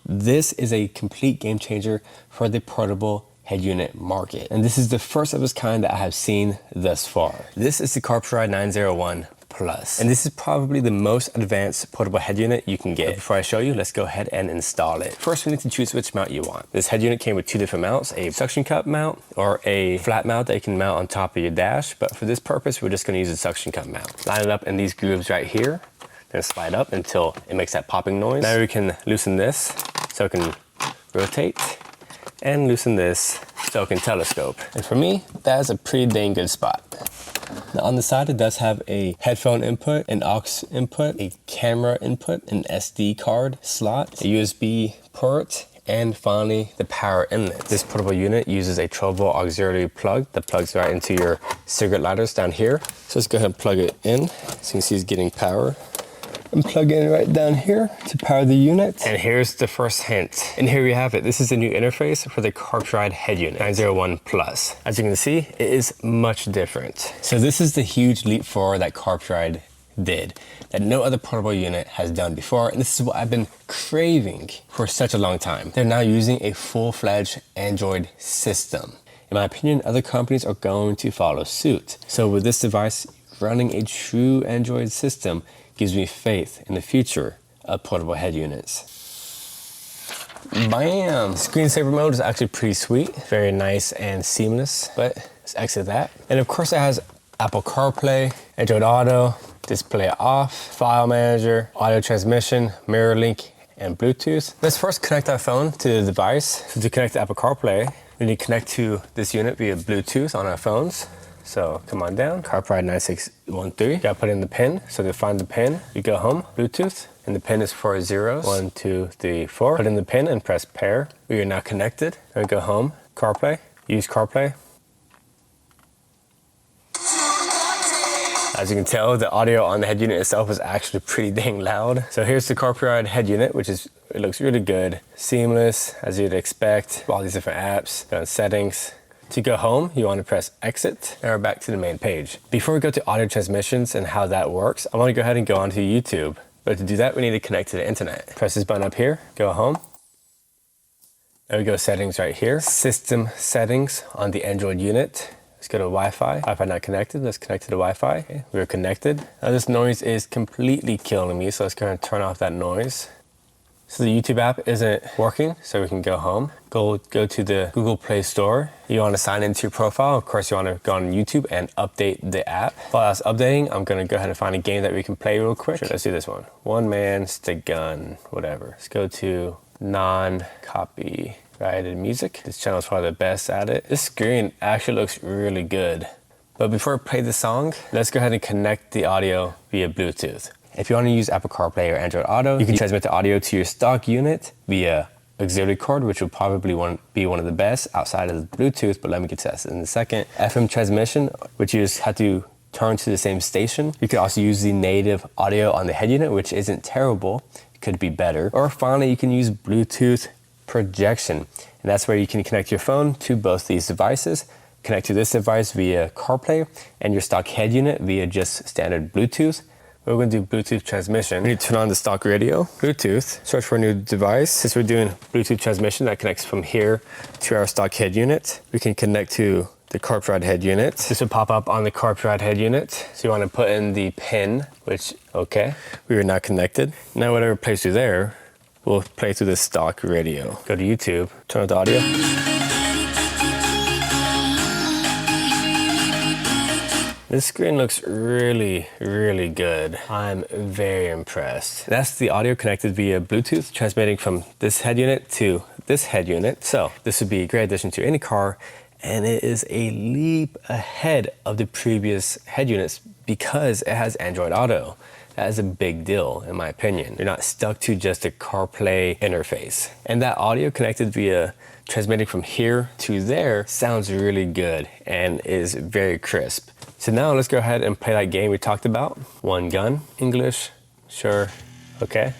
This is a complete game changer for the portable head unit market. And this is the first of its kind that I have seen thus far. This is the Carpuride 901 Plus. And this is probably the most advanced portable head unit you can get. But before I show you, let's go ahead and install it. First, we need to choose which mount you want. This head unit came with two different mounts, a suction cup mount or a flat mount that you can mount on top of your dash. But for this purpose, we're just gonna use a suction cup mount. Line it up in these grooves right here. Then slide up until it makes that popping noise. Now we can loosen this so it can rotate, and loosen this so it can telescope. And for me, that is a pretty dang good spot. Now on the side, it does have a headphone input, an aux input, a camera input, an SD card slot, a USB port, and finally the power inlet. This portable unit uses a 12-volt auxiliary plug that plugs right into your cigarette lighters down here. So let's go ahead and plug it in. So you can see it's getting power. And plug in right down here to power the unit. And here's the first hint. And here we have it. This is the new interface for the Carpuride head unit 901 Plus. As you can see, it is much different. So this is the huge leap forward that Carpuride did that no other portable unit has done before. And this is what I've been craving for such a long time. They're now using a full-fledged Android system. In my opinion, other companies are going to follow suit. So with this device running a true Android system, gives me faith in the future of portable head units. Bam! Screensaver mode is actually pretty sweet. Very nice and seamless, but let's exit that. And of course it has Apple CarPlay, Android Auto, display off, file manager, audio transmission, mirror link, and Bluetooth. Let's first connect our phone to the device. So to connect to Apple CarPlay, we need to connect to this unit via Bluetooth on our phones. So come on down, Carpuride 9613. You gotta put in the pin. So to find the pin, you go home, Bluetooth, and the pin is 4 zeros. 1, 2, 3, 4. Put in the pin and press pair. We are now connected. Then go home, CarPlay, use CarPlay. As you can tell, the audio on the head unit itself is actually pretty dang loud. So here's the Carpuride head unit, which is, it looks really good. Seamless, as you'd expect. All these different apps, go in settings. To go home, you want to press exit, and we're back to the main page. Before we go to audio transmissions and how that works, I want to go ahead and go onto YouTube. But to do that, we need to connect to the internet. Press this button up here, go home. There we go, settings right here. System settings on the Android unit. Let's go to Wi-Fi. Wi-Fi not connected, let's connect to the Wi-Fi. Okay, we're connected. Now this noise is completely killing me, so let's go ahead and turn off that noise. So the YouTube app isn't working, so we can go home. Go to the Google Play Store. You want to sign into your profile. Of course, you want to go on YouTube and update the app. While that's updating, I'm going to go ahead and find a game that we can play real quick. Sure, let's do this one. One man, stick gun, whatever. Let's go to non-copyrighted music. This channel is probably the best at it. This screen actually looks really good. But before I play the song, let's go ahead and connect the audio via Bluetooth. If you want to use Apple CarPlay or Android Auto, you can transmit the audio to your stock unit via auxiliary cord, which will probably be one of the best outside of the Bluetooth, but let me get to that in a second. FM transmission, which you just have to turn to the same station. You could also use the native audio on the head unit, which isn't terrible. It could be better. Or finally, you can use Bluetooth projection. And that's where you can connect your phone to both these devices, connect to this device via CarPlay, and your stock head unit via just standard Bluetooth. We're going to do Bluetooth transmission. We need to turn on the stock radio, Bluetooth, search for a new device. Since we're doing Bluetooth transmission that connects from here to our stock head unit, we can connect to the Carpuride head unit. This will pop up on the Carpuride head unit. So you want to put in the pin, which, okay, we are now connected. Now whatever plays through there will play through the stock radio. Go to YouTube, turn on the audio. This screen looks really, really good. I'm very impressed. That's the audio connected via Bluetooth, transmitting from this head unit to this head unit. So this would be a great addition to any car, and it is a leap ahead of the previous head units because it has Android Auto. That is a big deal, in my opinion. You're not stuck to just a CarPlay interface. And that audio connected via transmitting from here to there sounds really good and is very crisp. So now let's go ahead and play that game we talked about. One gun, English, sure, okay.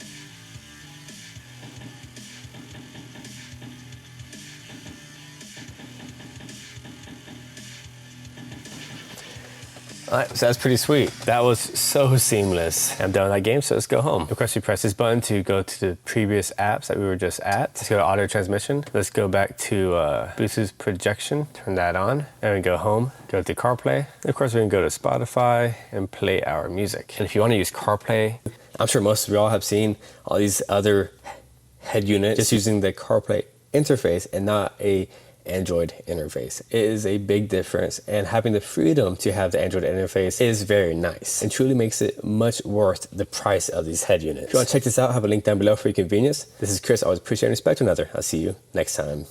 All right, so that's pretty sweet. That was so seamless. I'm done with that game, so let's go home. Of course, we press this button to go to the previous apps that we were just at. Let's go to auto transmission. Let's go back to Bluetooth projection, turn that on, and we go home, go to CarPlay. And of course, we can go to Spotify and play our music. And if you want to use CarPlay, I'm sure most of y'all have seen all these other head units just using the CarPlay interface and not a Android interface. It is a big difference, and having the freedom to have the Android interface is very nice and truly makes it much worth the price of these head units. If you want to check this out, I have a link down below for your convenience. This is Chris. I always appreciate and respect one another. I'll see you next time.